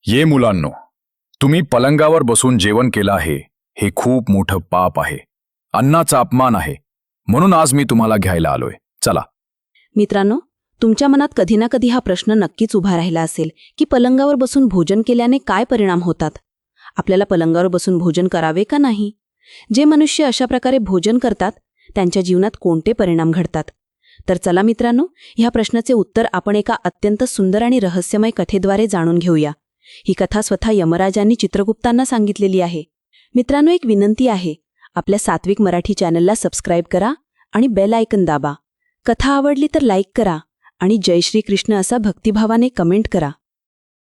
ये मुलांनो, तुम्ही पलंगावर बसून जेवण केलं आहे हे खूप मोठं पाप आहे. अन्नाचा अपमान आहे. म्हणून आज मी तुम्हाला घ्यायला आलोय. चला. मित्रांनो, तुमच्या मनात कधी ना कधी हा प्रश्न नक्कीच उभा राहिला असेल की पलंगावर बसून भोजन केल्याने काय परिणाम होतात. आपल्याला पलंगावर बसून भोजन करावे का नाही? जे मनुष्य अशा प्रकारे भोजन करतात त्यांच्या जीवनात कोणते परिणाम घडतात? तर चला मित्रांनो, ह्या प्रश्नाचे उत्तर आपण एका अत्यंत सुंदर आणि रहस्यमय कथेद्वारे जाणून घेऊया. ही कथा स्वतः यमराजांनी चित्रगुप्तांना सांगितलेली आहे. मित्रांनो, एक विनंती आहे, आपल्या सात्विक मराठी चॅनलला सबस्क्राईब करा आणि बेल आयकन दाबा. कथा आवडली तर लाईक करा आणि जय श्री कृष्ण असा भक्तिभावाने कमेंट करा.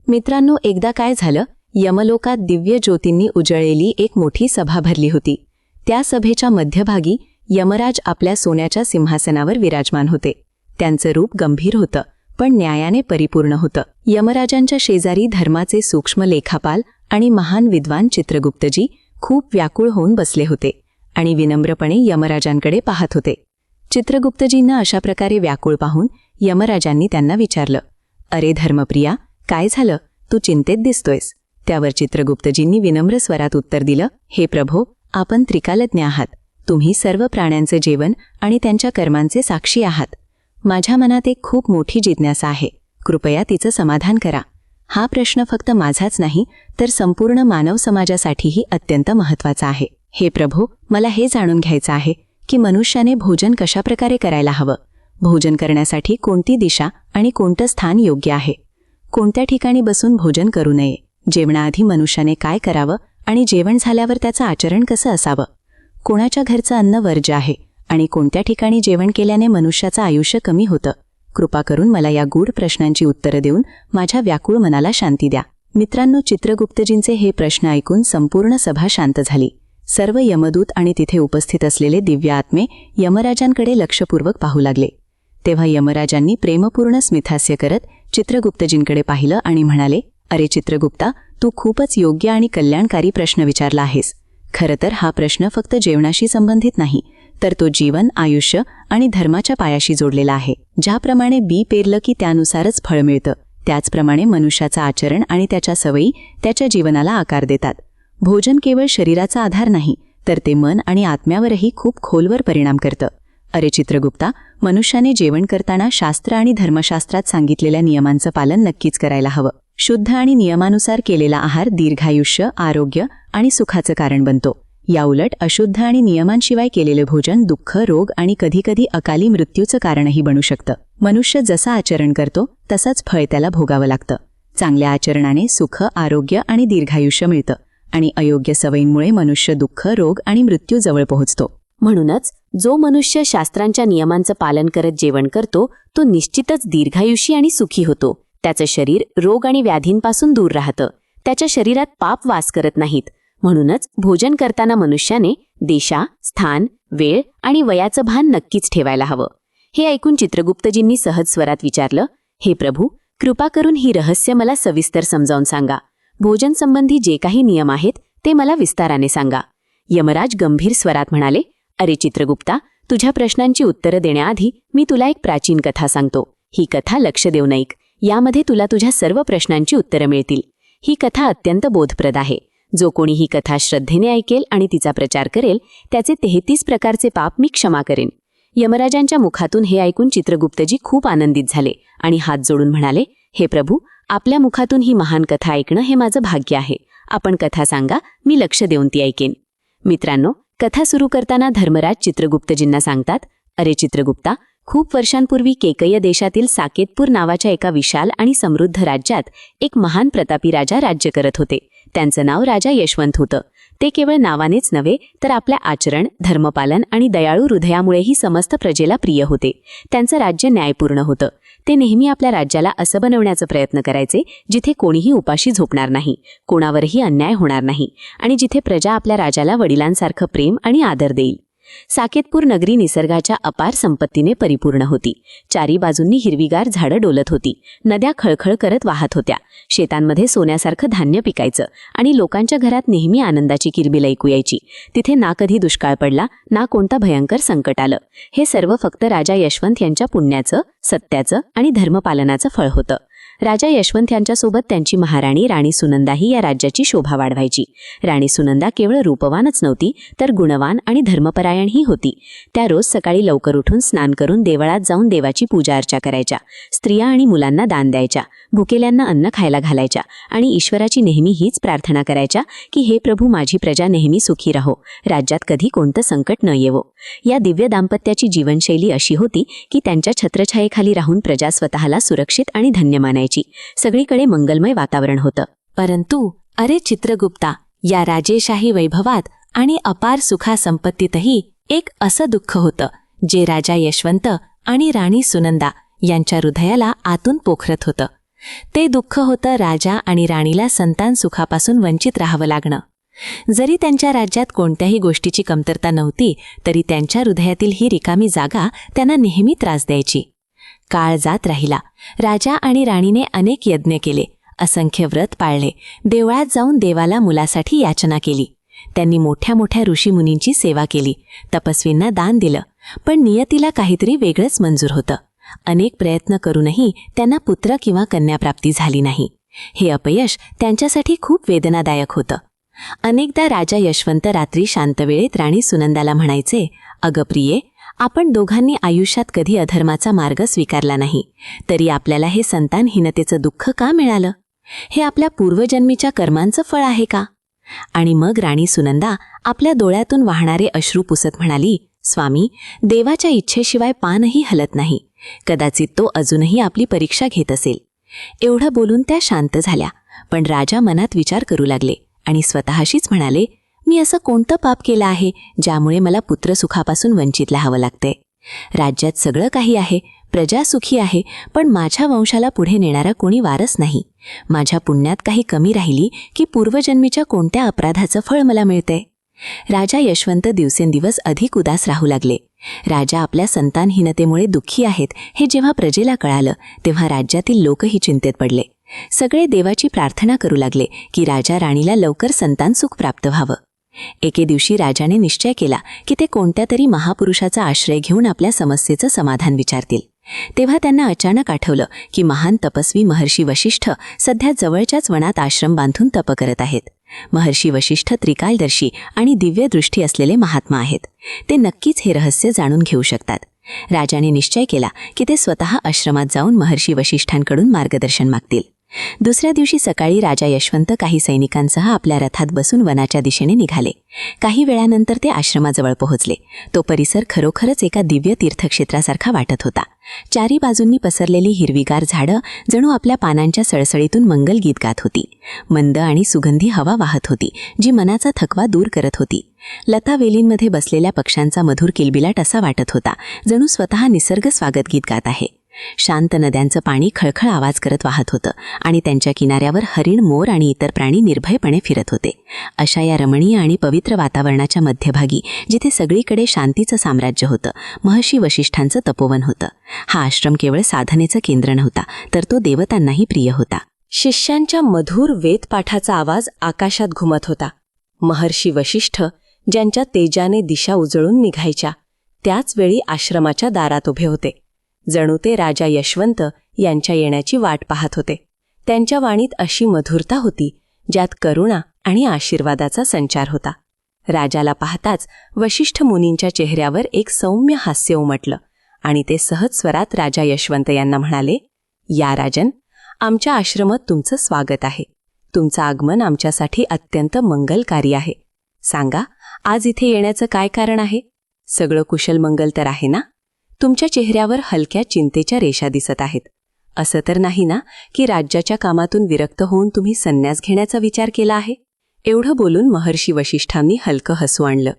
मित्रांनो, एकदा काय झालं, यमलोकात दिव्य ज्योतींनी उजळलेली एक मोठी सभा भरली होती. त्या सभेच्या मध्यभागी यमराज आपल्या सोन्याच्या सिंहासनावर विराजमान होते. त्यांचं रूप गंभीर होतं, पण न्यायाने परिपूर्ण होतं. यमराजांच्या शेजारी धर्माचे सूक्ष्म लेखापाल आणि महान विद्वान चित्रगुप्तजी खूप व्याकुळ होऊन बसले होते आणि विनम्रपणे यमराजांकडे पाहत होते. चित्रगुप्तजींना अशा प्रकारे व्याकुळ पाहून यमराजांनी त्यांना विचारलं, अरे धर्मप्रिया, काय झालं? तू चिंतेत दिसतोयस. त्यावर चित्रगुप्तजींनी विनम्र स्वरात उत्तर दिलं, हे प्रभो, आपण त्रिकालज्ञ आहात. तुम्ही सर्व प्राण्यांचे जेवण आणि त्यांच्या कर्मांचे साक्षी आहात. माझ्या मनात एक खूप मोठी जिज्ञासा आहे. कृपया तिचं समाधान करा. हा प्रश्न फक्त माझाच नाही, तर संपूर्ण मानव समाजासाठीही अत्यंत महत्त्वाचा आहे. हे प्रभो, मला हे जाणून घ्यायचं आहे की मनुष्याने भोजन कशाप्रकारे करायला हवं. भोजन करण्यासाठी कोणती दिशा आणि कोणतं स्थान योग्य आहे? कोणत्या ठिकाणी बसून भोजन करू नये? जेवणाआधी मनुष्याने काय करावं आणि जेवण झाल्यावर त्याचं आचरण कसं असावं? कोणाच्या घरचं अन्न वर्ज्य आहे आणि कोणत्या ठिकाणी जेवण केल्याने मनुष्याचं आयुष्य कमी होतं? कृपा करून मला या गूढ प्रश्नांची उत्तरं देऊन माझ्या व्याकुळ मनाला शांती द्या. मित्रांनो, चित्रगुप्तजींचे हे प्रश्न ऐकून संपूर्ण सभा शांत झाली. सर्व यमदूत आणि तिथे उपस्थित असलेले दिव्य आत्मे यमराजांकडे लक्षपूर्वक पाहू लागले. तेव्हा यमराजांनी प्रेमपूर्ण स्मितहास्य करत चित्रगुप्तजींकडे पाहिलं आणि म्हणाले, अरे चित्रगुप्ता, तू खूपच योग्य आणि कल्याणकारी प्रश्न विचारला आहेस. खरं तर हा प्रश्न फक्त जेवणाशी संबंधित नाही, तर तो जीवन, आयुष्य आणि धर्माच्या पायाशी जोडलेला आहे. ज्याप्रमाणे बी पेरलं की त्यानुसारच फळ मिळतं, त्याचप्रमाणे मनुष्याचं आचरण आणि त्याच्या सवयी त्याच्या जीवनाला आकार देतात. भोजन केवळ शरीराचा आधार नाही, तर ते मन आणि आत्म्यावरही खूप खोलवर परिणाम करतं. अरे चित्रगुप्ता, मनुष्याने जेवण करताना शास्त्र आणि धर्मशास्त्रात सांगितलेल्या नियमांचं पालन नक्कीच करायला हवं. शुद्ध आणि नियमानुसार केलेला आहार दीर्घायुष्य, आरोग्य आणि सुखाचं कारण बनतो. याउलट अशुद्ध आणि नियमांशिवाय केलेले भोजन दुःख, रोग आणि कधीकधी अकाली मृत्यूचं कारणही बनू शकतं. मनुष्य जसा आचरण करतो तसंच फळ त्याला भोगावं लागतं. चांगल्या आचरणाने सुख, आरोग्य आणि दीर्घायुष्य मिळतं आणि अयोग्य सवयींमुळे मनुष्य दुःख, रोग आणि मृत्यू जवळ पोहोचतो. म्हणूनच जो मनुष्य शास्त्रांच्या नियमांचं पालन करत जेवण करतो तो निश्चितच दीर्घायुषी आणि सुखी होतो. त्याचं शरीर रोग आणि व्याधींपासून दूर राहतं. त्याच्या शरीरात पाप वास करत नाहीत. म्हणूनच भोजन करताना मनुष्याने दिशा, स्थान, वेळ आणि वयाचं भान नक्कीच ठेवायला हवं. हे ऐकून चित्रगुप्तजींनी सहज स्वरात विचारलं, हे प्रभू, कृपा करून ही रहस्य मला सविस्तर समजावून सांगा. भोजन संबंधी जे काही नियम आहेत ते मला विस्ताराने सांगा. यमराज गंभीर स्वरात म्हणाले, अरे चित्रगुप्ता, तुझ्या प्रश्नांची उत्तरं देण्याआधी मी तुला एक प्राचीन कथा सांगतो. ही कथा लक्ष देऊन ऐक. यामध्ये तुला तुझ्या सर्व प्रश्नांची उत्तरं मिळतील. ही कथा अत्यंत बोधप्रद आहे. जो कोणी ही कथा श्रद्धेने ऐकेल आणि तिचा प्रचार करेल त्याचे 33 प्रकारचे पाप मी क्षमा करेन. यमराजांच्या मुखातून हे ऐकून चित्रगुप्तजी खूप आनंदित झाले आणि हात जोडून म्हणाले, हे प्रभू, आपल्या मुखातून ही महान कथा ऐकणं हे माझं भाग्य आहे. आपण कथा सांगा, मी लक्ष देऊन ती ऐकेन. मित्रांनो, कथा सुरू करताना धर्मराज चित्रगुप्तजींना सांगतात, अरे चित्रगुप्ता, खूप वर्षांपूर्वी केकय देशातील साकेतपूर नावाच्या एका विशाल आणि समृद्ध राज्यात एक महान प्रतापी राजा राज्य करत होते. त्यांचं नाव राजा यशवंत होतं. ते केवळ नावानेच नव्हे तर आपल्या आचरण, धर्मपालन आणि दयाळू हृदयामुळेही समस्त प्रजेला प्रिय होते. त्यांचं राज्य न्यायपूर्ण होतं. ते नेहमी आपल्या राज्याला असं बनवण्याचा प्रयत्न करायचे जिथे कोणीही उपाशी झोपणार नाही, कोणावरही अन्याय होणार नाही आणि जिथे प्रजा आपल्या राजाला वडिलांसारखं प्रेम आणि आदर देईल. साकेतपूर नगरी निसर्गाच्या अपार संपत्तीने परिपूर्ण होती. चारी बाजूंनी हिरवीगार झाडं डोलत होती. नद्या खळखळ करत वाहत होत्या. शेतांमध्ये सोन्यासारखं धान्य पिकायचं आणि लोकांच्या घरात नेहमी आनंदाची किलबिल ऐकू यायची. तिथे ना कधी दुष्काळ पडला, ना कोणता भयंकर संकट आलं. हे सर्व फक्त राजा यशवंत यांच्या पुण्याचं, सत्याचं आणि धर्मपालनाचं फळ होतं. राजा यशवंत यांच्यासोबत त्यांची महाराणी राणी सुनंदाही या राज्याची शोभा वाढवायची. राणी सुनंदा केवळ रूपवानच नव्हती, तर गुणवान आणि धर्मपरायणही होती. त्या रोज सकाळी लवकर उठून स्नान करून देवळात जाऊन देवाची पूजा अर्चा करायच्या. स्त्रिया आणि मुलांना दान द्यायच्या, भुकेल्यांना अन्न खायला घालायच्या आणि ईश्वराची नेहमी हीच प्रार्थना करायच्या की हे प्रभू, माझी प्रजा नेहमी सुखी राहो, राज्यात कधी कोणतं संकट न येवो. या दिव्य दाम्पत्याची जीवनशैली अशी होती की त्यांच्या छत्रछायेखाली राहून प्रजा स्वतःला सुरक्षित आणि धन्य मानायची. सगळीकडे मंगलमय वातावरण होतं. परंतु अरे चित्रगुप्ता, या राजेशाही वैभवात आणि अपार सुखासंपत्तीतही एक असं दुःख होतं जे राजा यशवंत आणि राणी सुनंदा यांच्या हृदयाला आतून पोखरत होतं. ते दुःख होतं राजा आणि राणीला संतान सुखापासून वंचित राहावं लागणं. जरी त्यांच्या राज्यात कोणत्याही गोष्टीची कमतरता नव्हती, तरी त्यांच्या हृदयातील ही रिकामी जागा त्यांना नेहमी त्रास द्यायची. काळ जात राहिला. राजा आणि राणीने अनेक यज्ञ केले, असंख्य व्रत पाळले, देवळात जाऊन देवाला मुलासाठी याचना केली. त्यांनी मोठ्या मोठ्या ऋषीमुनींची सेवा केली, तपस्वींना दान दिलं, पण नियतीला काहीतरी वेगळंच मंजूर होतं. अनेक प्रयत्न करूनही त्यांना पुत्र किंवा कन्याप्राप्ती झाली नाही. हे अपयश त्यांच्यासाठी खूप वेदनादायक होतं. अनेकदा राजा यशवंत रात्री शांतवेळेत राणी सुनंदाला म्हणायचे, अगं प्रिये, आपण दोघांनी आयुष्यात कधी अधर्माचा मार्ग स्वीकारला नाही, तरी आपल्याला हे संतानहीनतेचं दुःख का मिळालं? हे आपल्या पूर्वजन्मीच्या कर्मांचं फळ आहे का? आणि मग राणी सुनंदा आपल्या डोळ्यातून वाहणारे अश्रू पुसत म्हणाली, स्वामी, देवाच्या इच्छेशिवाय पानही हलत नाही. कदाचित तो अजूनही आपली परीक्षा घेत असेल. एवढं बोलून त्या शांत झाल्या. पण राजा मनात विचार करू लागले आणि स्वतःशीच म्हणाले, मी असं कोणतं पाप केलं आहे ज्यामुळे मला पुत्रसुखापासून वंचित राहावं लागतंय? राज्यात सगळं काही आहे, प्रजा सुखी आहे, पण माझ्या वंशाला पुढे नेणारा कोणी वारस नाही. माझ्या पुण्यात काही कमी राहिली की पूर्वजन्मीच्या कोणत्या अपराधाचं फळ मला मिळतंय? राजा यशवंत दिवसेंदिवस अधिक उदास राहू लागले. राजा आपल्या संतानहीनतेमुळे दुःखी आहेत हे जेव्हा प्रजेला कळालं, तेव्हा राज्यातील लोकही चिंतेत पडले. सगळे देवाची प्रार्थना करू लागले की राजा राणीला लवकर संतानसुख प्राप्त व्हावं. एके दिवशी राजाने निश्चय केला की ते कोणत्या तरी महापुरुषाचा आश्रय घेऊन आपल्या समस्येचं समाधान विचारतील. तेव्हा त्यांना अचानक आठवलं की महान तपस्वी महर्षी वशिष्ठ सध्या जवळच्याच वनात आश्रम बांधून तप करत आहेत. महर्षी वशिष्ठ त्रिकालदर्शी आणि दिव्य दृष्टी असलेले महात्मा आहेत. ते नक्कीच हे रहस्य जाणून घेऊ शकतात. राजाने निश्चय केला की ते स्वतः आश्रमात जाऊन महर्षी वशिष्ठांकडून मार्गदर्शन मागतील. दुसऱ्या दिवशी सकाळी राजा यशवंत काही सैनिकांसह आपल्या रथात बसून वनाच्या दिशेने निघाले. काही वेळानंतर ते आश्रमाजवळ पोहोचले. तो परिसर खरोखरच एका दिव्य तीर्थक्षेत्रासारखा वाटत होता. चारी बाजूंनी पसरलेली हिरवीगार झाडं जणू आपल्या पानांच्या सळसळीतून मंगलगीत गात होती. मंद आणि सुगंधी हवा वाहत होती, जी मनाचा थकवा दूर करत होती. लतावेलींमध्ये बसलेल्या पक्ष्यांचा मधुर किलबिलाट असा वाटत होता जणू स्वतः निसर्ग स्वागत गीत गात आहे. शांत नद्यांचं पाणी खळखळ आवाज करत वाहत होतं आणि त्यांच्या किनाऱ्यावर हरिण, मोर आणि इतर प्राणी निर्भयपणे फिरत होते. अशा या रमणीय आणि पवित्र वातावरणाच्या मध्यभागी, जिथे सगळीकडे शांतीचं साम्राज्य होतं, महर्षी वशिष्ठांचं तपोवन होतं. हा आश्रम केवळ साधनेचं केंद्र नव्हता, तर तो देवतांनाही प्रिय होता. शिष्यांच्या मधुर वेदपाठाचा आवाज आकाशात घुमत होता. महर्षी वशिष्ठ, ज्यांच्या तेजाने दिशा उजळून निघायच्या, त्याच वेळी आश्रमाच्या दारात उभे होते. जणू ते राजा यशवंत यांच्या येण्याची वाट पाहत होते. त्यांच्या वाणीत अशी मधुरता होती ज्यात करुणा आणि आशीर्वादाचा संचार होता. राजाला पाहताच वशिष्ठ मुनींच्या चेहऱ्यावर एक सौम्य हास्य उमटलं आणि ते सहज स्वरात राजा यशवंत यांना म्हणाले, या राजन, आमच्या आश्रमात तुमचं स्वागत आहे. तुमचं आगमन आमच्यासाठी अत्यंत मंगलकारी आहे. सांगा, आज इथे येण्याचं काय कारण आहे? सगळं कुशल मंगल तर आहे ना? तुमच्या चेहऱ्यावर हलक्या चिंतेच्या रेषा दिसत आहेत. असं तर नाही ना की राज्याच्या कामातून विरक्त होऊन तुम्ही संन्यास घेण्याचा विचार केला आहे? एवढं बोलून महर्षी वशिष्ठांनी हलकं हसू आणलं.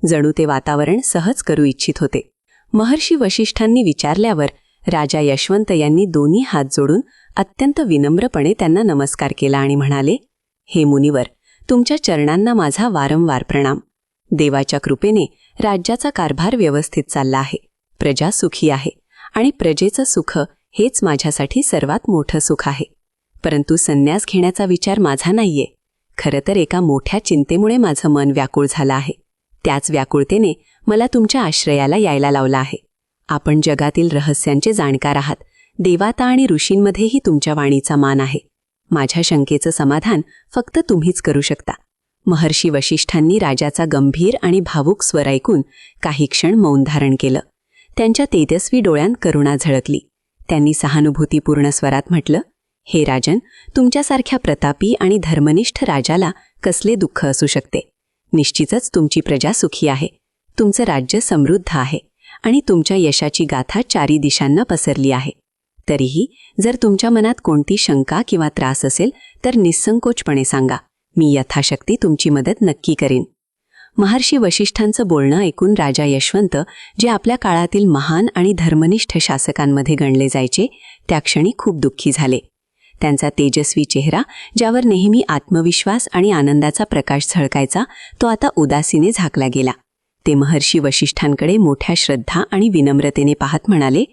जणू ते वातावरण सहज करू इच्छित होते. महर्षी वशिष्ठांनी विचारल्यावर राजा यशवंत यांनी दोन्ही हात जोडून अत्यंत विनम्रपणे त्यांना नमस्कार केला आणि म्हणाले, हे मुनिवर, तुमच्या चरणांना माझा वारंवार प्रणाम. देवाच्या कृपेने राज्याचा कारभार व्यवस्थित चालला आहे. प्रजा सुखी आहे आणि प्रजेचं सुख हेच माझ्यासाठी सर्वात मोठं सुख आहे. परंतु संन्यास घेण्याचा विचार माझा नाहीये. खरं तर एका मोठ्या चिंतेमुळे माझं मन व्याकुळ झालं आहे. त्याच व्याकुळतेने मला तुमच्या आश्रयाला यायला लावलं आहे. आपण जगातील रहस्यांचे जाणकार आहात, देवता आणि ऋषींमध्येही तुमच्या वाणीचा मान आहे. माझ्या शंकेचं समाधान फक्त तुम्हीच करू शकता. महर्षी वशिष्ठांनी राजाचा गंभीर आणि भावुक स्वर ऐकून काही क्षण मौन धारण केलं. त्यांच्या तेजस्वी डोळ्यांत करुणा झळकली. त्यांनी सहानुभूतीपूर्ण स्वरात म्हटलं, हे राजन, तुमच्यासारख्या प्रतापी आणि धर्मनिष्ठ राजाला कसले दुःख असू शकते. निश्चितच तुमची प्रजा सुखी आहे. तुमचं राज्य समृद्ध आहे आणि तुमच्या यशाची गाथा चारी दिशांना पसरली आहे. तरीही जर तुमच्या मनात कोणती शंका किंवा त्रास असेल तर निस्संकोचपणे सांगा. मी यथाशक्ती तुमची मदत नक्की करीन. महर्षी वशिष्ठांचं बोलणं ऐकून राजा यशवंत, जे आपल्या काळातील महान आणि धर्मनिष्ठ शासकांमध्ये गणले जायचे, त्या क्षणी खूप दुःखी झाले. त्यांचा तेजस्वी चेहरा, ज्यावर नेहमी आत्मविश्वास आणि आनंदाचा प्रकाश झळकायचा, तो आता उदासीने झाकला गेला. ते महर्षी वशिष्ठांकडे मोठ्या श्रद्धा आणि विनम्रतेने पाहत म्हणाले,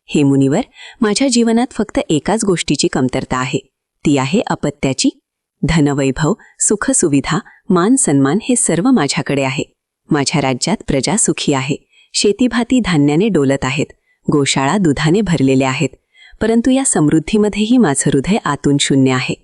हे मुनिवर, माझ्या जीवनात फक्त एकाच गोष्टीची कमतरता आहे. ती आहे अपत्याची. धनवैभव, सुखसुविधा, मान सन्मान हे सर्व माझ्याकडे आहे. माझ्या राज्यात प्रजा सुखी आहे. शेतीभाती धान्याने डोलत आहेत. गोशाळा दुधाने भरलेल्या आहेत. परंतु या समृद्धीमध्येही माझं हृदय आतून शून्य आहे.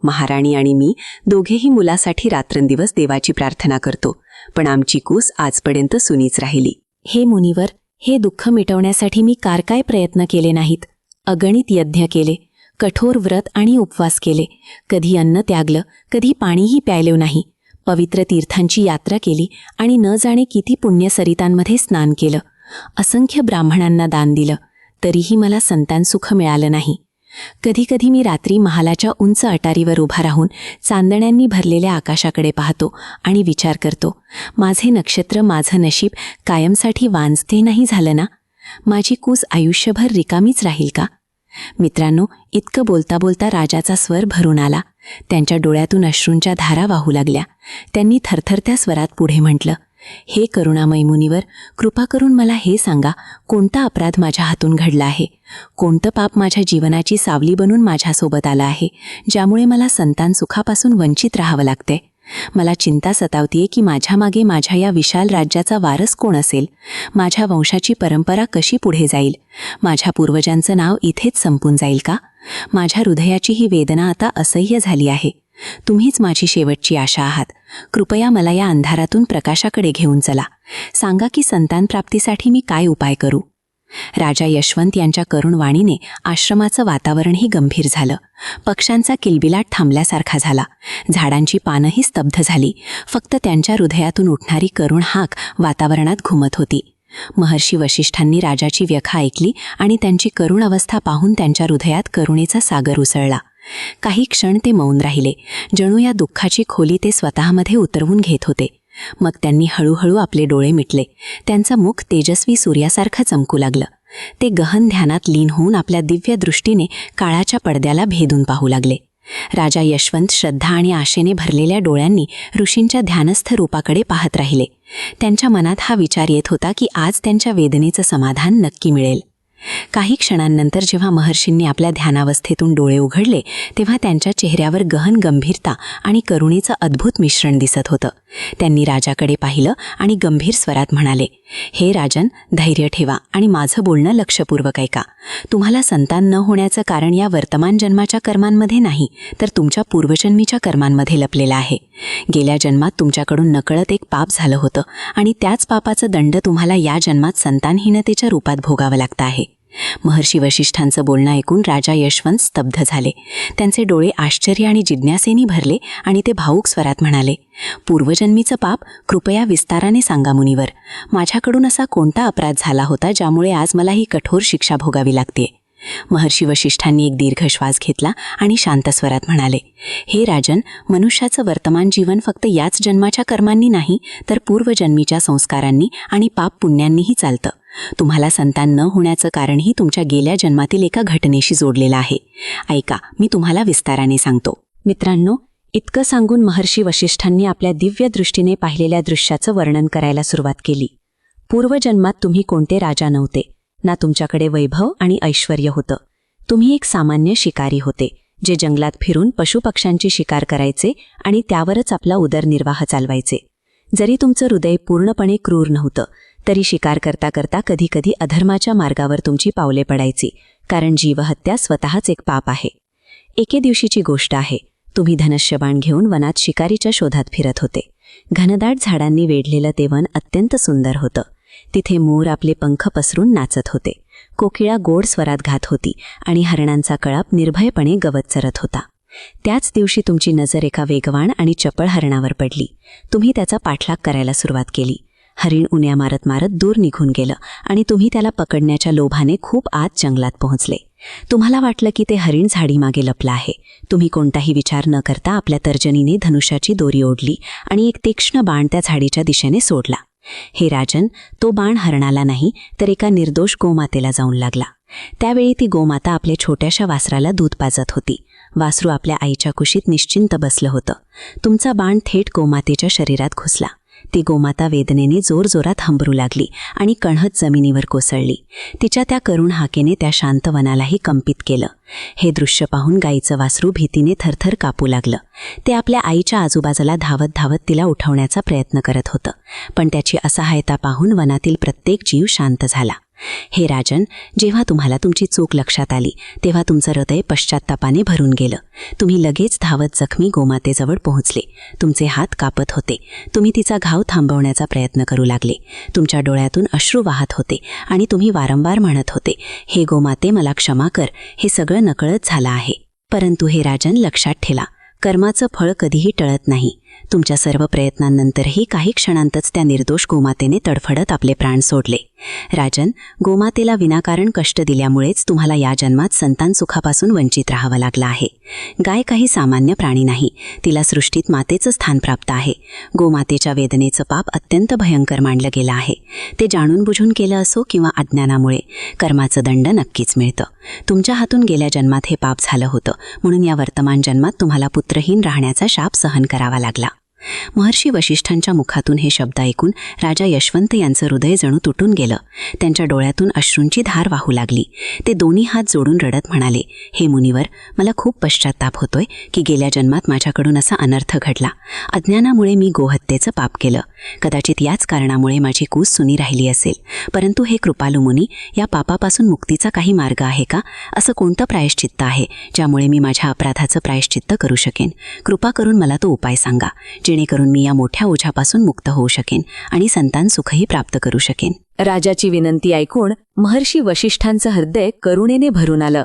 महाराणी आणि मी दोघेही मुलासाठी रात्रंदिवस देवाची प्रार्थना करतो, पण आमची कूस आजपर्यंत सुनीच राहिली. हे मुनिवर, हे दुःख मिटवण्यासाठी मी काय प्रयत्न केले नाहीत. अगणित यज्ञ केले, कठोर व्रत आणि उपवास केले. कधी अन्न त्यागलं, कधी पाणीही प्यायले नाही. पवित्र तीर्थांची यात्रा केली आणि न जाणे किती पुण्यसरितांमध्ये स्नान केलं. असंख्य ब्राह्मणांना दान दिलं, तरीही मला संतान सुख मिळालं नाही. कधी कधी मी रात्री महालाच्या उंच अटारीवर उभा राहून चांदण्यांनी भरलेल्या आकाशाकडे पाहतो आणि विचार करतो, माझे नक्षत्र, माझं नशीब कायमसाठी वांजते नाही झालं ना? माझी कूस आयुष्यभर रिकामीच राहील का? मित्रांनो, इतकं बोलता बोलता राजाचा स्वर भरून आला. त्यांच्या डोळ्यातून अश्रूंच्या धारा वाहू लागल्या. त्यांनी थरथरत्या स्वरात पुढे म्हटलं, हे करुणामय मुनिवर, कृपा करून मला हे सांगा, कोणता अपराध माझ्या हातून घडला आहे? कोणतं पाप माझ्या जीवनाची सावली बनून माझ्यासोबत आलं आहे, ज्यामुळे मला संतान सुखापासून वंचित राहावं लागते? मला चिंता सतावतीये की माझ्या मागे माझ्या या विशाल राज्याचा वारस कोण असेल? माझ्या वंशाची परंपरा कशी पुढे जाईल? माझ्या पूर्वजांचं नाव इथेच संपून जाईल का? माझ्या हृदयाची ही वेदना आता असह्य झाली आहे. तुम्हीच माझी शेवटची आशा आहात. कृपया मला या अंधारातून प्रकाशाकडे घेऊन चला. सांगा की संतान प्राप्तीसाठी मी काय उपाय करू? राजा यशवंत यांच्या करुण वाणीने आश्रमाचं वातावरणही गंभीर झालं. पक्ष्यांचा किलबिलाट थांबल्यासारखा झाला. झाडांची पानंही स्तब्ध झाली. फक्त त्यांच्या हृदयातून उठणारी करुण हाक वातावरणात घुमत होती. महर्षी वशिष्ठांनी राजाची व्यथा ऐकली आणि त्यांची करुण अवस्था पाहून त्यांच्या हृदयात करुणेचा सागर उसळला. काही क्षण ते मौन राहिले, जणू या दुःखाची खोली ते स्वतःमध्ये उतरवून घेत होते. मग त्यांनी हळूहळू आपले डोळे मिटले. त्यांचं मुख तेजस्वी सूर्यासारखं चमकू लागलं. ते गहन ध्यानात लीन होऊन आपल्या दिव्य दृष्टीने काळाच्या पडद्याला भेदून पाहू लागले. राजा यशवंत श्रद्धा आणि आशेने भरलेल्या डोळ्यांनी ऋषींच्या ध्यानस्थ रूपाकडे पाहत राहिले. त्यांच्या मनात हा विचार येत होता की आज त्यांच्या वेदनेचं समाधान नक्की मिळेल. काही क्षणांनंतर जेव्हा महर्षींनी आपल्या ध्यानावस्थेतून डोळे उघडले, तेव्हा त्यांच्या चेहऱ्यावर गहन गंभीरता आणि करुणेचं अद्भुत मिश्रण दिसत होतं. त्यांनी राजाकडे पाहिलं आणि गंभीर स्वरात म्हणाले, हे राजन, धैर्य ठेवा आणि माझं बोलणं लक्षपूर्वक ऐका. तुम्हाला संतान न होण्याचं कारण या वर्तमान जन्माच्या कर्मांमध्ये नाही, तर तुमच्या पूर्वजन्मीच्या कर्मांमध्ये लपलेलं आहे. गेल्या जन्मात तुमच्याकडून नकळत एक पाप झालं होतं आणि त्याच पापाचं दंड तुम्हाला या जन्मात संतानहीनतेच्या रूपात भोगावं लागतं आहे. महर्षी वशिष्ठांचं बोलणं ऐकून राजा यशवंत स्तब्ध झाले. त्यांचे डोळे आश्चर्य आणि जिज्ञासेने भरले आणि ते भावुक स्वरात म्हणाले, पूर्वजन्मीचं पाप कृपया विस्ताराने सांगा मुनिवर. माझ्याकडून असा कोणता अपराध झाला होता ज्यामुळे आज मला ही कठोर शिक्षा भोगावी लागते? महर्षी वशिष्ठांनी एक दीर्घ श्वास घेतला आणि शांत स्वरात म्हणाले, हे राजन, मनुष्याचं वर्तमान जीवन फक्त याच जन्माच्या कर्मांनी नाही, तर पूर्वजन्मीच्या संस्कारांनी आणि पाप पुण्यांनीही चालतं. तुम्हाला संतान न होण्याचं कारणही तुमच्या गेल्या जन्मातील एका घटनेशी जोडलेलं आहे. ऐका, मी तुम्हाला विस्ताराने सांगतो. मित्रांनो, इतकं सांगून महर्षी वशिष्ठांनी आपल्या दिव्य दृष्टीने पाहिलेल्या दृश्याचं वर्णन करायला सुरुवात केली. पूर्वजन्मात तुम्ही कोणते राजा नव्हते, ना तुमच्याकडे वैभव आणि ऐश्वर्य होतं. तुम्ही एक सामान्य शिकारी होते, जे जंगलात फिरून पशुपक्ष्यांची शिकार करायचे आणि त्यावरच आपला उदरनिर्वाह चालवायचे. जरी तुमचं हृदय पूर्णपणे क्रूर नव्हतं, तरी शिकार करता करता कधीकधी अधर्माच्या मार्गावर तुमची पावले पडायची, कारण जीवहत्या स्वतःच एक पाप आहे. एके दिवशीची गोष्ट आहे. तुम्ही धनुष्यबाण घेऊन वनात शिकारीच्या शोधात फिरत होते. घनदाट झाडांनी वेढलेलं ते वन अत्यंत सुंदर होतं. तिथे मोर आपले पंख पसरून नाचत होते, कोकिळा गोड स्वरात गात होती आणि हरणांचा कळप निर्भयपणे गवत चरत होता. त्याच दिवशी तुमची नजर एका वेगवान आणि चपळ हरणावर पडली. तुम्ही त्याचा पाठलाग करायला सुरुवात केली. हरिण उन्या मारत मारत दूर निघून गेलं आणि तुम्ही त्याला पकडण्याच्या लोभाने खूप आत जंगलात पोहोचले. तुम्हाला वाटलं की ते हरिण झाडीमागे लपलं आहे. तुम्ही कोणताही विचार न करता आपल्या तर्जनीने धनुष्याची दोरी ओढली आणि एक तीक्ष्ण बाण त्या झाडीच्या दिशेने सोडला. हे राजन, तो बाण हरणाला नाही तर एका निर्दोष गोमातेला जाऊन लागला. त्यावेळी ती गोमाता आपल्या छोट्याशा वासराला दूध पाजत होती. वासरू आपल्या आईच्या कुशीत निश्चिंत बसलं होतं. तुमचा बाण थेट गोमातेच्या शरीरात घुसला. ती गोमाता वेदनेने जोरजोरात हंबरू लागली आणि कणहत जमिनीवर कोसळली. तिच्या त्या करुण हाकेने त्या शांत वनालाही कंपित केलं. हे दृश्य पाहून गाईचं वासरू भीतीने थरथर कापू लागलं. ते आपल्या आईच्या आजूबाजूला धावत धावत तिला उठवण्याचा प्रयत्न करत होतं, पण त्याची असहायता पाहून वनातील प्रत्येक जीव शांत झाला. हे राजन, जेव्हा तुम्हाला तुमची चूक लक्षात आली तेव्हा तुमचं हृदय पश्चात्तापाने भरून गेलं. तुम्ही लगेच धावत जखमी गोमातेजवळ पोहोचले. तुमचे हात कापत होते. तुम्ही तिचा घाव थांबवण्याचा प्रयत्न करू लागले. तुमच्या डोळ्यातून अश्रू वाहत होते आणि तुम्ही वारंवार म्हणत होते, हे गोमाते, मला क्षमा कर. हे सगळं नकळत झालं आहे. परंतु हे राजन, लक्षात ठेवा, कर्माचं फळ कधीही टळत नाही. तुमच्या सर्व प्रयत्नांनंतरही काही क्षणांतच त्या निर्दोष गोमातेने तडफडत आपले प्राण सोडले. राजन, गोमातेला विनाकारण कष्ट दिल्यामुळेच तुम्हाला या जन्मात संतान सुखापासून वंचित राहावं लागलं आहे. गाय काही सामान्य प्राणी नाही. तिला सृष्टीत मातेचं स्थान प्राप्त आहे. गोमातेच्या वेदनेचं पाप अत्यंत भयंकर मानलं गेलं आहे. ते जाणून बुजून केलं असो किंवा अज्ञानामुळे, कर्माचं दंड नक्कीच मिळतं. तुमच्या हातून गेल्या जन्मात हे पाप झालं होतं, म्हणून या वर्तमान जन्मात तुम्हाला पुत्रहीन राहण्याचा शाप सहन करावा लागला. महर्षी वशिष्ठांच्या मुखातून हे शब्द ऐकून राजा यशवंत यांचं हृदय जणू तुटून गेलं. त्यांच्या डोळ्यातून अश्रूंची धार वाहू लागली. ते दोन्ही हात जोडून रडत म्हणाले, हे मुनिवर, मला खूप पश्चात्ताप होतोय की गेल्या जन्मात माझ्याकडून असा अनर्थ घडला. अज्ञानामुळे मी गोहत्येचं पाप केलं. कदाचित याच कारणामुळे माझी कूस सुनी राहिली असेल. परंतु हे कृपालू मुनी, या पापापासून मुक्तीचा काही मार्ग आहे का? असं कोणतं प्रायश्चित्त आहे ज्यामुळे मी माझ्या अपराधाचं प्रायश्चित्त करू शकेन? कृपा करून मला तो उपाय सांगा, जेणेकरून मी या मोठ्या ओझ्यापासून मुक्त होऊ शकेन आणि संतान सुखही प्राप्त करू शकेन. राजाची विनंती ऐकून महर्षी वशिष्ठांचं हृदय करुणेने भरून आलं.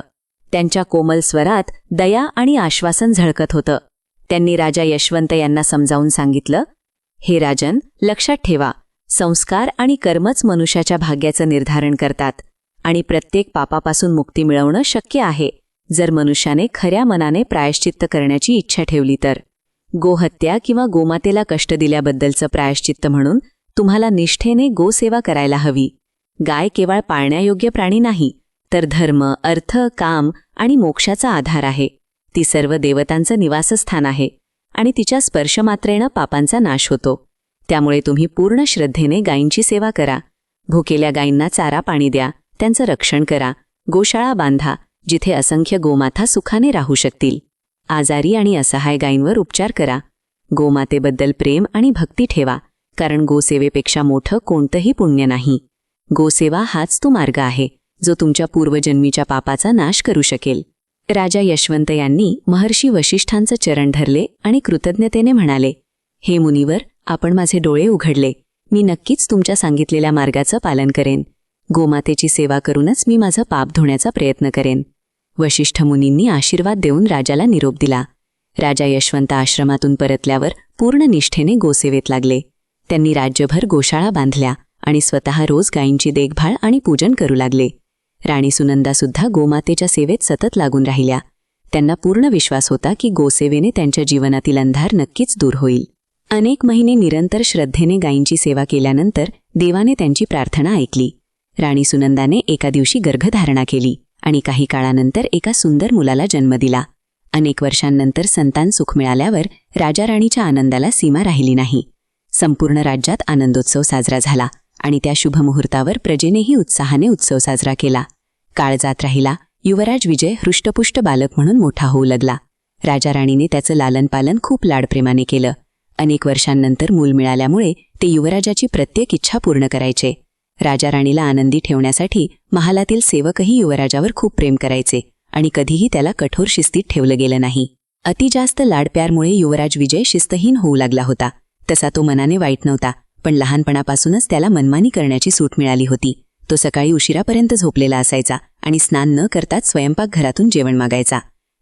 त्यांच्या कोमल स्वरात दया आणि आश्वासन झळकत होतं. त्यांनी राजा यशवंत यांना समजावून सांगितलं, हे राजन, लक्षात ठेवा, संस्कार आणि कर्मच मनुष्याच्या भाग्याचं निर्धारण करतात आणि प्रत्येक पापापासून मुक्ती मिळवणं शक्य आहे जर मनुष्याने खऱ्या मनाने प्रायश्चित्त करण्याची इच्छा ठेवली तर. गोहत्या किंवा गोमातेला कष्ट दिल्याबद्दलचं प्रायश्चित्त म्हणून तुम्हाला निष्ठेने गोसेवा करायला हवी. गाय केवळ पाळण्यायोग्य प्राणी नाही, तर धर्म, अर्थ, काम आणि मोक्षाचा आधार आहे. ती सर्व देवतांचं निवासस्थान आहे आणि तिच्या स्पर्शमात्रेनं पापांचा नाश होतो. त्यामुळे तुम्ही पूर्ण श्रद्धेने गायींची सेवा करा. भुकेल्या गायींना चारा पाणी द्या, त्यांचं रक्षण करा. गोशाळा बांधा, जिथे असंख्य गोमाता सुखाने राहू शकतील. आजारी आणि असहाय गायींवर उपचार करा. गोमातेबद्दल प्रेम आणि भक्ती ठेवा, कारण गोसेवेपेक्षा मोठं कोणतंही पुण्य नाही. गोसेवा हाच तो मार्ग आहे जो तुमच्या पूर्वजन्मीच्या पापाचा नाश करू शकेल. राजा यशवंत यांनी महर्षी वशिष्ठांचं चरण धरले आणि कृतज्ञतेने म्हणाले, हे मुनिवर, आपण माझे डोळे उघडले. मी नक्कीच तुमच्या सांगितलेल्या मार्गाचं पालन करेन. गोमातेची सेवा करूनच मी माझं पाप धुण्याचा प्रयत्न करेन. वशिष्ठ मुनींनी आशीर्वाद देऊन राजाला निरोप दिला. राजा यशवंत आश्रमातून परतल्यावर पूर्ण निष्ठेने गोसेवेत लागले. त्यांनी राज्यभर गोशाळा बांधल्या आणि स्वतः रोज गायींची देखभाल आणि पूजन करू लागले. राणी सुनंदासुद्धा गोमातेच्या सेवेत सतत लागून राहिल्या. त्यांना पूर्ण विश्वास होता की गोसेवेने त्यांच्या जीवनातील अंधार नक्कीच दूर होईल. अनेक महिने निरंतर श्रद्धेने गायींची सेवा केल्यानंतर देवाने त्यांची प्रार्थना ऐकली. राणी सुनंदाने एका दिवशी गर्भधारणा केली आणि काही काळानंतर एका सुंदर मुलाला जन्म दिला. अनेक वर्षांनंतर संतान सुख मिळाल्यावर राजा राणीच्या आनंदाला सीमा राहिली नाही. संपूर्ण राज्यात आनंदोत्सव साजरा झाला आणि त्या शुभ मुहूर्तावर प्रजेनेही उत्साहाने उत्सव साजरा केला. काळ जात राहिला. युवराज विजय हृष्टपुष्ट बालक म्हणून मोठा होऊ लागला. राजा राणीने त्याचं लालनपालन खूप लाडप्रेमाने केलं. अनेक वर्षांनंतर मूल मिळाल्यामुळे ते युवराजाची प्रत्येक इच्छा पूर्ण करायचे. राजा राणीला आनंदी ठेवण्यासाठी महालातील सेवकही युवराजावर खूप प्रेम करायचे आणि कधीही त्याला कठोर शिस्तीत ठेवलं गेलं नाही. अति जास्त लाडप्यारमुळे युवराज विजय शिस्तहीन होऊ लागला होता. तसा तो मनाने वाईट नव्हता, पण लहानपणापासूनच त्याला मनमानी करण्याची सूट मिळाली होती. तो सकाळी उशिरापर्यंत झोपलेला असायचा आणि स्नान न करताच स्वयंपाकघरातून जेवण मागायचा.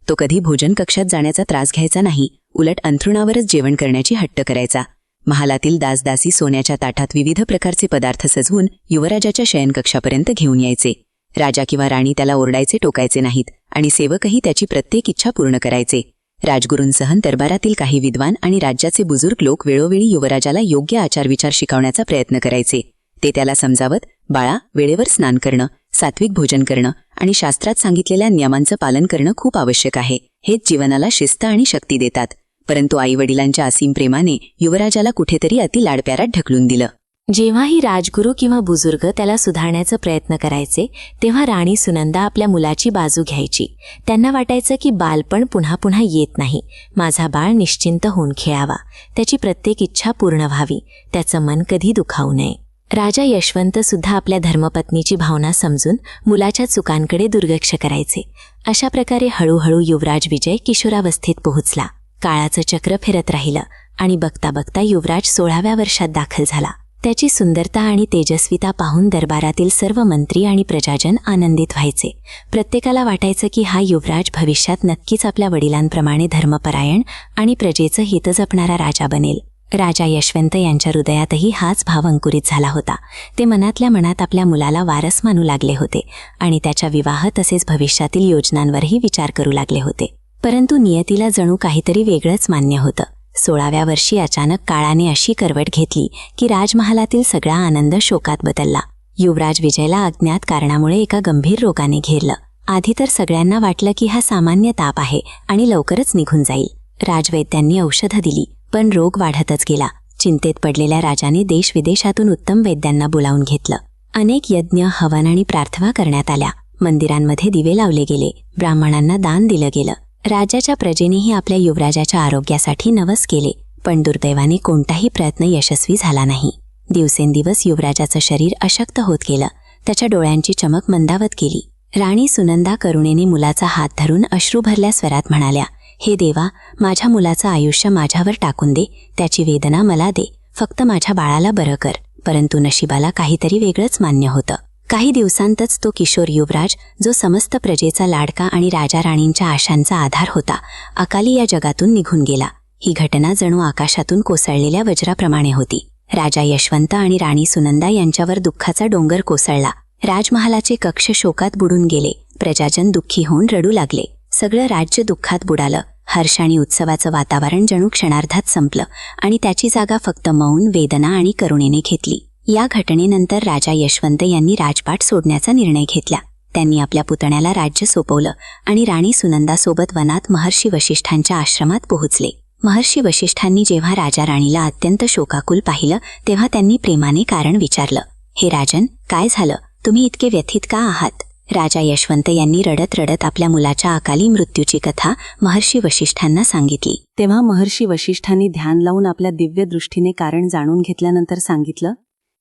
तो कधी भोजन कक्षात जाण्याचा त्रास घ्यायचा नाही, उलट अंथरुणावरच जेवण करण्याची हट्ट करायचा. महालातील दासदासी सोन्याच्या ताटात विविध प्रकारचे पदार्थ सजवून युवराजाच्या शयनकक्षापर्यंत घेऊन यायचे. राजा किंवा राणी त्याला ओरडायचे, टोकायचे नाहीत आणि सेवकही त्याची प्रत्येक इच्छा पूर्ण करायचे. राजगुरूंसह दरबारातील काही विद्वान आणि राज्याचे बुजुर्ग लोक वेळोवेळी युवराजाला योग्य आचारविचार शिकवण्याचा प्रयत्न करायचे. ते त्याला समजावत, बाळा, वेळेवर स्नान करणं, सात्विक भोजन करणं आणि शास्त्रात सांगितलेल्या नियमांचं पालन करणं खूप आवश्यक आहे. हेच जीवनाला शिस्त आणि शक्ती देतात. परंतु आईवडिलांच्या असीम प्रेमाने युवराजाला कुठेतरी अति लाडप्यारात ढकलून दिलं. जेव्हाही राजगुरू किंवा बुजुर्ग त्याला सुधारण्याचा प्रयत्न करायचे, तेव्हा राणी सुनंदा आपल्या मुलाची बाजू घ्यायची. त्यांना वाटायचं की बालपण पुन्हा पुन्हा येत नाही. माझा बाळ निश्चिंत होऊन खेळावा, त्याची प्रत्येक इच्छा पूर्ण व्हावी, त्याचं मन कधी दुखावू नये. राजा यशवंत सुद्धा आपल्या धर्मपत्नीची भावना समजून मुलाच्या चुकांकडे दुर्लक्ष करायचे. अशा प्रकारे हळूहळू युवराज विजय किशोरावस्थेत पोहोचला. काळाचं चक्र फिरत राहिलं आणि बघता बघता युवराज 16व्या वर्षात दाखल झाला. त्याची सुंदरता आणि तेजस्विता पाहून दरबारातील सर्व मंत्री आणि प्रजाजन आनंदित व्हायचे. प्रत्येकाला वाटायचं की हा युवराज भविष्यात नक्कीच आपल्या वडिलांप्रमाणे धर्मपरायण आणि प्रजेचं हित जपणारा राजा बनेल. राजा यशवंत यांच्या हृदयातही हाच भाव अंकुरित झाला होता. ते मनातल्या मनात आपल्या मुलाला वारस मानू लागले होते आणि त्याच्या विवाह तसेच भविष्यातील योजनांवरही विचार करू लागले होते. परंतु नियतीला जणू काहीतरी वेगळंच मान्य होतं. 16व्या वर्षी अचानक काळाने अशी करवट घेतली की राजमहालातील सगळा आनंद शोकात बदलला. युवराज विजयला अज्ञात कारणामुळे एका गंभीर रोगाने घेरलं. आधी तर सगळ्यांना वाटलं की हा सामान्य ताप आहे आणि लवकरच निघून जाईल. राजवैद्यांनी औषधं दिली, पण रोग वाढतच गेला. चिंतेत पडलेल्या राजाने देशविदेशातून उत्तम वैद्यांना बोलावून घेतलं. अनेक यज्ञ, हवन आणि प्रार्थना करण्यात आल्या. मंदिरांमध्ये दिवे लावले गेले, ब्राह्मणांना दान दिलं गेलं. राजाच्या प्रजेनेही आपल्या युवराजाच्या आरोग्यासाठी नवस केले, पण दुर्दैवाने कोणताही प्रयत्न यशस्वी झाला नाही. दिवसेंदिवस युवराजाचं शरीर अशक्त होत गेलं. त्याच्या डोळ्यांची चमक मंदावत गेली. राणी सुनंदा करुणेने मुलाचा हात धरून अश्रू भरल्या स्वरात म्हणाल्या, हे देवा, माझ्या मुलाचं आयुष्य माझ्यावर टाकून दे, त्याची वेदना मला दे, फक्त माझ्या बाळाला बरं कर. परंतु नशिबाला काहीतरी वेगळंच मान्य होतं. काही दिवसांतच तो किशोर युवराज, जो समस्त प्रजेचा लाडका आणि राजा राणींच्या आशांचा आधार होता, अकाली या जगातून निघून गेला. ही घटना जणू आकाशातून कोसळलेल्या वज्राप्रमाणे होती. राजा यशवंत आणि राणी सुनंदा यांच्यावर दुःखाचा डोंगर कोसळला. राजमहालाचे कक्ष शोकात बुडून गेले. प्रजाजन दुःखी होऊन रडू लागले. सगळं राज्य दुःखात बुडालं. हर्ष आणि उत्सवाचं वातावरण जणू क्षणार्धात संपलं आणि त्याची जागा फक्त मौन, वेदना आणि करुणेने घेतली. या घटनेनंतर राजा यशवंत यांनी राजपाट सोडण्याचा निर्णय घेतला. त्यांनी आपल्या पुतण्याला राज्य सोपवलं आणि राणी सुनंदासोबत वनात महर्षी वशिष्ठांच्या आश्रमात पोहोचले. महर्षी वशिष्ठांनी जेव्हा राजा राणीला अत्यंत शोकाकुल पाहिलं, तेव्हा त्यांनी प्रेमाने कारण विचारलं. हे राजन, काय झालं? तुम्ही इतके व्यथित का आहात? राजा यशवंत यांनी रडत रडत आपल्या मुलाच्या अकाली मृत्यूची कथा महर्षी वशिष्ठांना सांगितली. तेव्हा महर्षी वशिष्ठांनी ध्यान लावून आपल्या दिव्य दृष्टीने कारण जाणून घेतल्यानंतर सांगितलं,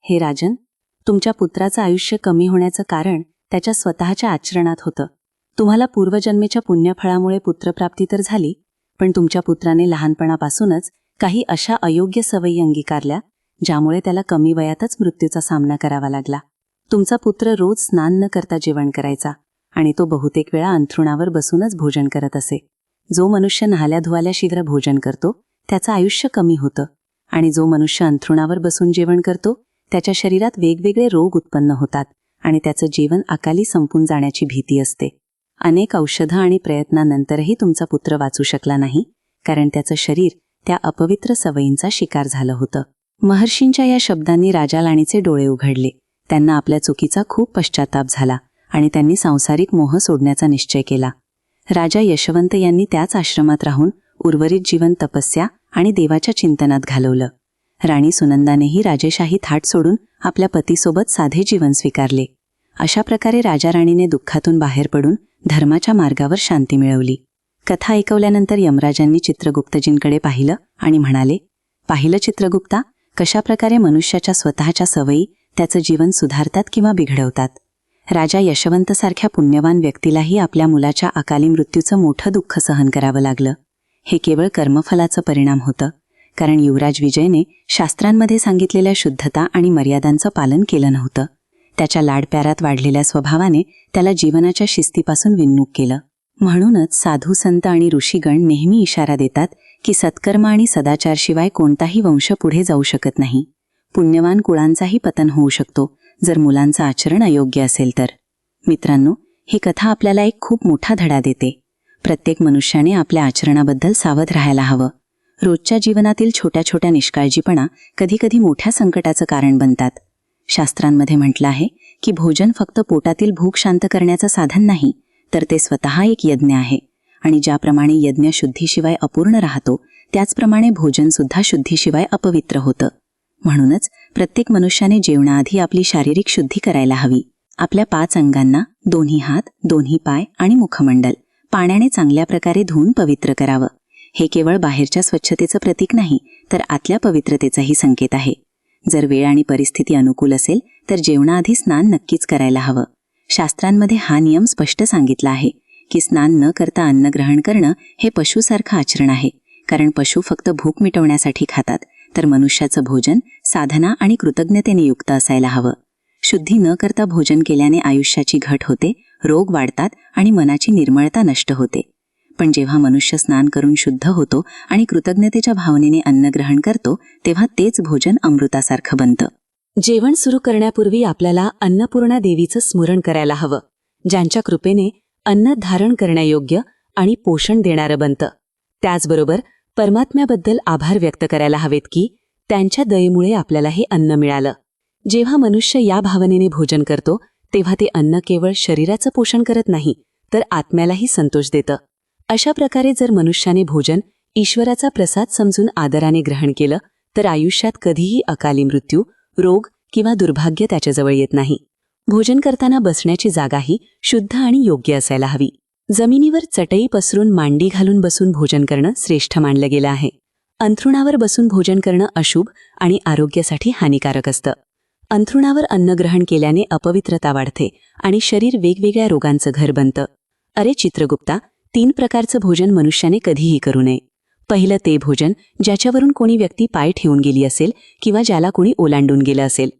हे राजन, तुमच्या पुत्राचं आयुष्य कमी होण्याचं कारण त्याच्या स्वतःच्या आचरणात होतं. तुम्हाला पूर्वजन्मेच्या पुण्यफळामुळे पुत्रप्राप्ती तर झाली, पण तुमच्या पुत्राने लहानपणापासूनच काही अशा अयोग्य सवयी अंगीकारल्या ज्यामुळे त्याला कमी वयातच मृत्यूचा सामना करावा लागला. तुमचा पुत्र रोज स्नान न करता जेवण करायचा आणि तो बहुतेक वेळा अंथरुणावर बसूनच भोजन करत असे. जो मनुष्य नहाल्या धुवाल्याशिवाय भोजन करतो त्याचं आयुष्य कमी होतं आणि जो मनुष्य अंथरुणावर बसून जेवण करतो त्याच्या शरीरात वेगवेगळे रोग उत्पन्न होतात आणि त्याचं जीवन अकाली संपून जाण्याची भीती असते. अनेक औषधं आणि प्रयत्नानंतरही तुमचा पुत्र वाचू शकला नाही, कारण त्याचं शरीर त्या अपवित्र सवयींचा शिकार झालं होतं. महर्षींच्या या शब्दांनी राजा राणीचे डोळे उघडले. त्यांना आपल्या चुकीचा खूप पश्चाताप झाला आणि त्यांनी सांसारिक मोह सोडण्याचा निश्चय केला. राजा यशवंत यांनी त्याच आश्रमात राहून उर्वरित जीवन तपस्या आणि देवाच्या चिंतनात घालवलं. राणी सुनंदानेही राजेशाही थाट सोडून आपल्या पतीसोबत साधे जीवन स्वीकारले. अशा प्रकारे राजा राणीने दुःखातून बाहेर पडून धर्माच्या मार्गावर शांती मिळवली. कथा ऐकवल्यानंतर यमराजांनी चित्रगुप्तजींकडे पाहिलं आणि म्हणाले, पाहिलं चित्रगुप्ता, कशाप्रकारे मनुष्याच्या स्वतःच्या सवयी त्याचं जीवन सुधारतात किंवा बिघडवतात. राजा यशवंतसारख्या पुण्यवान व्यक्तीलाही आपल्या मुलाच्या अकाली मृत्यूचं मोठं दुःख सहन करावं लागलं. हे केवळ कर्मफलाचं परिणाम होतं, कारण युवराज विजयने शास्त्रांमध्ये सांगितलेल्या शुद्धता आणि मर्यादांचं पालन केलं नव्हतं. त्याच्या लाडप्यारात वाढलेल्या स्वभावाने त्याला जीवनाच्या शिस्तीपासून विन्मुख केलं. म्हणूनच साधू संत आणि ऋषीगण नेहमी इशारा देतात की सत्कर्म आणि सदाचारशिवाय कोणताही वंश पुढे जाऊ शकत नाही. पुण्यवान कुळांचाही पतन होऊ शकतो जर मुलांचं आचरण अयोग्य असेल तर. मित्रांनो, ही कथा आपल्याला एक खूप मोठा धडा देते. प्रत्येक मनुष्याने आपल्या आचरणाबद्दल सावध राहायला हवं. रोजच्या जीवनातील छोट्या छोट्या निष्काळजीपणा कधीकधी मोठ्या संकटाचं कारण बनतात. शास्त्रांमध्ये म्हटलं आहे की भोजन फक्त पोटातील भूक शांत करण्याचं साधन नाही, तर ते स्वतः एक यज्ञ आहे. आणि ज्याप्रमाणे यज्ञ शुद्धीशिवाय अपूर्ण राहतो, त्याचप्रमाणे भोजनसुद्धा शुद्धीशिवाय अपवित्र होतं. म्हणूनच प्रत्येक मनुष्याने जेवणाआधी आपली शारीरिक शुद्धी करायला हवी. आपल्या 5 अंगांना, दोन्ही हात, दोन्ही पाय आणि मुखमंडल पाण्याने चांगल्या प्रकारे धुवून पवित्र करावं. हे केवळ बाहेरच्या स्वच्छतेचं प्रतीक नाही, तर आतल्या पवित्रतेचाही संकेत आहे. जर वेळ आणि परिस्थिती अनुकूल असेल तर जेवणाआधी स्नान नक्कीच करायला हवं. शास्त्रांमध्ये हा नियम स्पष्ट सांगितला आहे की स्नान न करता अन्न ग्रहण करणं हे पशुसारखं आचरण आहे, कारण पशु फक्त भूक मिटवण्यासाठी खातात, तर मनुष्याचं भोजन साधना आणि कृतज्ञतेने युक्त असायला हवं. शुद्धी न करता भोजन केल्याने आयुष्याची घट होते, रोग वाढतात आणि मनाची निर्मळता नष्ट होते. पण जेव्हा मनुष्य स्नान करून शुद्ध होतो आणि कृतज्ञतेच्या भावनेने अन्न ग्रहण करतो, तेव्हा तेच भोजन अमृतासारखं बनतं. जेवण सुरू करण्यापूर्वी आपल्याला अन्नपूर्णा देवीचं स्मरण करायला हवं, ज्यांच्या कृपेने अन्न धारण करण्यायोग्य आणि पोषण देणारं बनतं. त्याचबरोबर परमात्म्याबद्दल आभार व्यक्त करायला हवेत की त्यांच्या दयेमुळे आपल्याला हे अन्न मिळालं. जेव्हा मनुष्य या भावनेने भोजन करतो, तेव्हा ते अन्न केवळ शरीराचं पोषण करत नाही, तर आत्म्यालाही संतोष देतं. अशा प्रकारे जर मनुष्याने भोजन ईश्वराचा प्रसाद समजून आदराने ग्रहण केलं, तर आयुष्यात कधीही अकाली मृत्यू, रोग किंवा दुर्भाग्य त्याच्याजवळ येत नाही. भोजन करताना बसण्याची जागाही शुद्ध आणि योग्य असायला हवी. जमिनीवर चटई पसरून मांडी घालून बसून भोजन करणं श्रेष्ठ मानलं गेलं आहे. अंथरुणावर बसून भोजन करणं अशुभ आणि आरोग्यासाठी हानिकारक असतं. अंथरुणावर अन्न ग्रहण केल्याने अपवित्रता वाढते आणि शरीर वेगवेगळ्या रोगांचं घर बनतं. अरे चित्रगुप्ता, 3 प्रकारचं भोजन मनुष्याने कधीही करू नये. पहिलं ते भोजन ज्याच्यावरून कोणी व्यक्ती पाय ठेवून गेली असेल किंवा ज्याला कोणी ओलांडून गेलं असेल.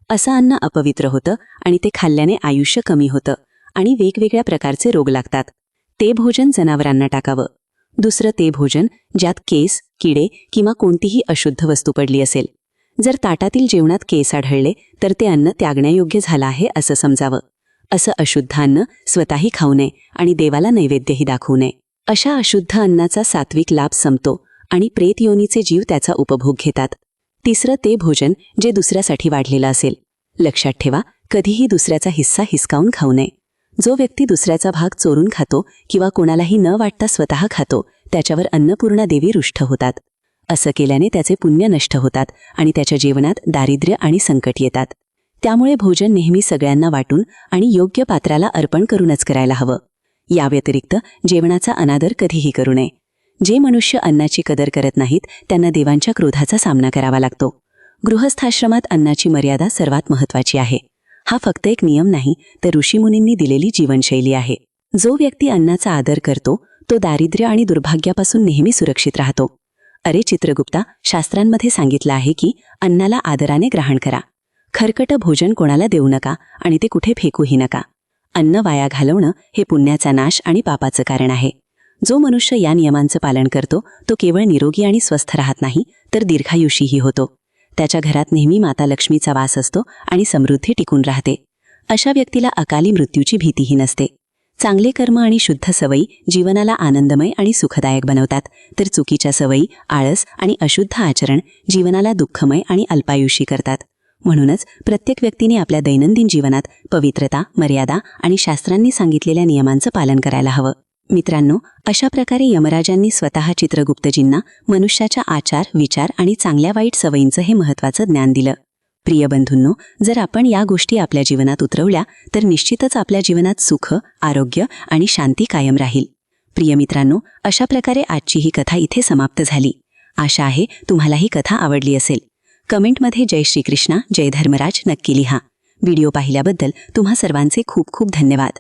असं अन्न अपवित्र होतं आणि ते खाल्ल्याने आयुष्य कमी होतं आणि वेगवेगळ्या प्रकारचे रोग लागतात. ते भोजन जनावरांना टाकावं. दुसरं ते भोजन ज्यात केस, किडे किंवा कोणतीही अशुद्ध वस्तू पडली असेल. जर ताटातील जेवणात केस आढळले तर ते अन्न त्यागण्यायोग्य झालं आहे असं समजावं. असं अशुद्ध अन्न स्वतःही खाऊ नये आणि देवाला नैवेद्यही दाखवू नये. अशा अशुद्ध अन्नाचा सात्विक लाभ संपतो आणि प्रेत योनीचे जीव त्याचा उपभोग घेतात. तिसरं ते भोजन जे दुसऱ्यासाठी वाढलेलं असेल. लक्षात ठेवा, कधीही दुसऱ्याचा हिस्सा हिसकावून खाऊ नये. जो व्यक्ती दुसऱ्याचा भाग चोरून खातो किंवा कोणालाही न वाटता स्वतः खातो, त्याच्यावर अन्नपूर्णा देवी रुष्ट होतात. असं केल्याने त्याचे पुण्य नष्ट होतात आणि त्याच्या जीवनात दारिद्र्य आणि संकट येतात. त्यामुळे भोजन नेहमी सगळ्यांना वाटून आणि योग्य पात्राला अर्पण करूनच करायला हवं. या व्यतिरिक्त जेवणाचा अनादर कधीही करू नये. जे मनुष्य अन्नाची कदर करत नाहीत त्यांना देवांच्या क्रोधाचा सामना करावा लागतो. गृहस्थाश्रमात अन्नाची मर्यादा सर्वात महत्त्वाची आहे. हा फक्त एक नियम नाही, तर ऋषीमुनींनी दिलेली जीवनशैली आहे. जो व्यक्ती अन्नाचा आदर करतो तो दारिद्र्य आणि दुर्भाग्यापासून नेहमी सुरक्षित राहतो. अरे चित्रगुप्ता, शास्त्रांमध्ये सांगितलं आहे की अन्नाला आदराने ग्रहण करा. खरकटं भोजन कोणाला देऊ नका आणि ते कुठे फेकूही नका. अन्न वाया घालवणं हे पुण्याचा नाश आणि पापाचं कारण आहे. जो मनुष्य या नियमांचं पालन करतो तो केवळ निरोगी आणि स्वस्थ राहत नाही, तर दीर्घायुषीही होतो. त्याच्या घरात नेहमी माता लक्ष्मीचा वास असतो आणि समृद्धी टिकून राहते. अशा व्यक्तीला अकाली मृत्यूची भीतीही नसते. चांगले कर्म आणि शुद्ध सवयी जीवनाला आनंदमय आणि सुखदायक बनवतात, तर चुकीच्या सवयी, आळस आणि अशुद्ध आचरण जीवनाला दुःखमय आणि अल्पायुषी करतात. म्हणूनच प्रत्येक व्यक्तीने आपल्या दैनंदिन जीवनात पवित्रता, मर्यादा आणि शास्त्रांनी सांगितलेल्या नियमांचं पालन करायला हवं. मित्रांनो, अशा प्रकारे यमराजांनी स्वतः चित्रगुप्तजींना मनुष्याच्या आचार, विचार आणि चांगल्या वाईट सवयींचं हे महत्त्वाचं ज्ञान दिलं. प्रिय बंधूंनो, जर आपण या गोष्टी आपल्या जीवनात उतरवल्या तर निश्चितच आपल्या जीवनात सुख, आरोग्य आणि शांती कायम राहील. प्रिय मित्रांनो, अशा प्रकारे आजची ही कथा इथे समाप्त झाली. आशा आहे तुम्हाला ही कथा आवडली असेल. कमेंटमध्ये जय श्रीकृष्णा, जय धर्मराज नक्की लिहा. व्हिडिओ पाहिल्याबद्दल तुम्हा सर्वांचे खूप खूप धन्यवाद.